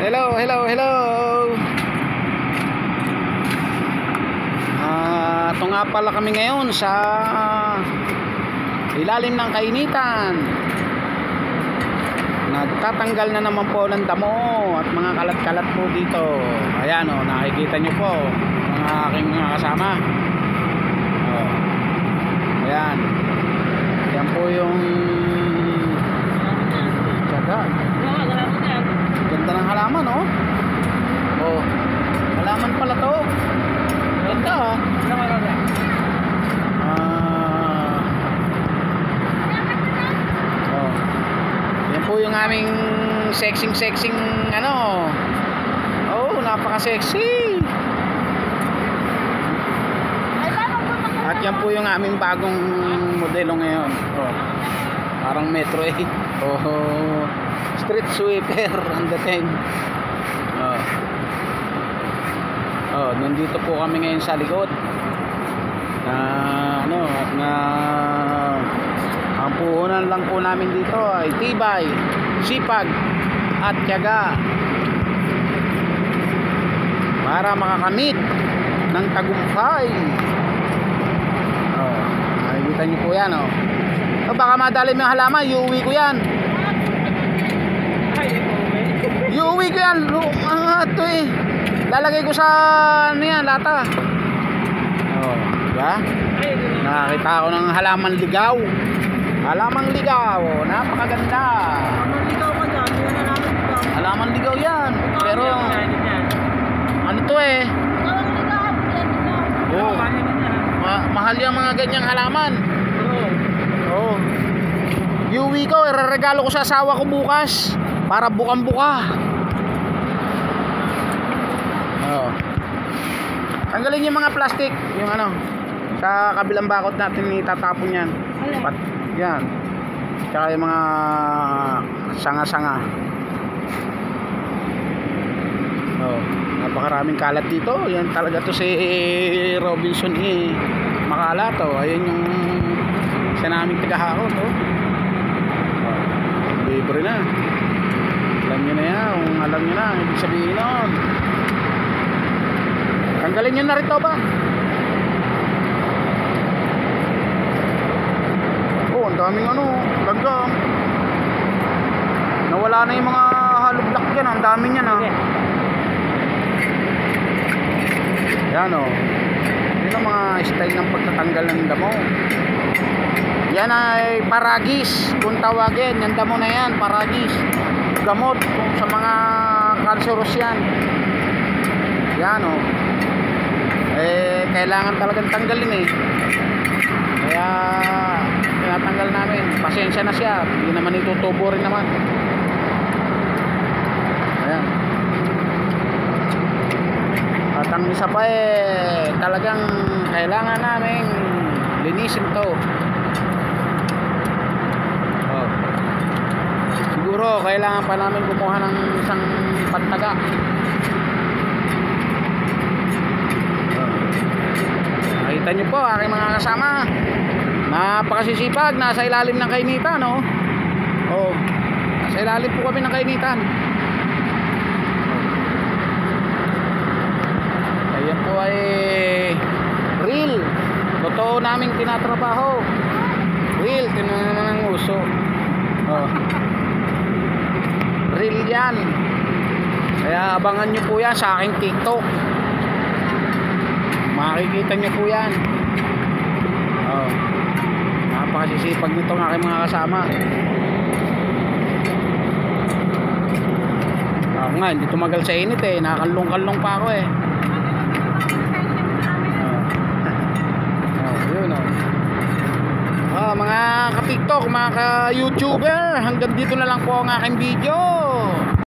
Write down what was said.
Hello, hello, hello. Ito nga pala kami ngayon sa ilalim ng kainitan. Nagtatanggal na naman po ng damo at mga kalat-kalat po dito. Ayan o, nakikita nyo po mga aking mga kasama. Ayan. Yan po yung tsaga. Ganda ng halaman, oh. Oh, halaman pala to. Ganda, oh. Oh. Yan po yung aming sexing ano. Oh, napaka-sexy. At yan po yung aming bagong modelo ngayon. Oh. Parang Metro 8. Oh. Street sweeper ang dating. Nandito po kami ngayon sa likod. Ang puhunan lang po namin dito ay tibay, sipag at tiyaga para makakamit ng tagumpay. Nakikita niyo po yan, oh. Baka madali mo yung halaman, iuwi ko yan. Iuwi ko yan. Ito eh. Lalagay ko sa ano yan, lata. Diba? Nakakita ako ng halaman ligaw. Halaman ligaw, napakaganda. Halaman ligaw yan. Pero ano to eh? Oh, mahal yung mga ganyang halaman. Oh. Iuwi ko, ireregalo ko sa asawa ko bukas para bukang-buka. Tanggalin yung mga plastic, yung ano, sa kabilang bakod natin itatapon yan. Yan. Tsaka yung mga sanga-sanga. Napakaraming kalat dito. Yan talaga to si Robinson eh. Makala to. Ayun yung isa naming tagahakot, oh. Libre na. Alam nyo na yan. Alam nyo na. Ibig sabihin nun. Tanggalin nyo na rin to ba? Oh, ang daming ano. Langgam. Nawala na yung mga hollow block yan. Ang dami yan, ah. Yan, oh. Yun ang mga style ng pagtatanggal ng damo. Yan ay paragis kung tawagin. Yung damo na yan, paragis. Gamot kung sa mga cancerous yan. Yan, oh. Kailangan talagang tanggalin eh. Kaya tinatanggal namin. Pasensya na siya. Hindi naman itutubo rin naman. Ayan. At ang isa pa eh, talagang kailangan namin linisin to. Siguro kailangan pa namin kumuha ng isang pantaga. Nakita nyo po aking mga kasama. Napakasisipag. Nasa ilalim ng kainitan, no? Oh, nasa ilalim po kami ng kainitan. Ayan po ay real. Totoo naming tinatrabaho. Real. Tinan naman ang uso. Oh. Real yan. Kaya abangan nyo po yan sa aking TikTok. Makikita nyo po yan. Napakasisipag nito ng aking mga kasama. Ako nga, hindi tumagal sa init eh. Nakakalong-kalong pa ako eh. Yun mga ka-TikTok, mga ka-YouTuber, hanggang dito na lang po ang aking video.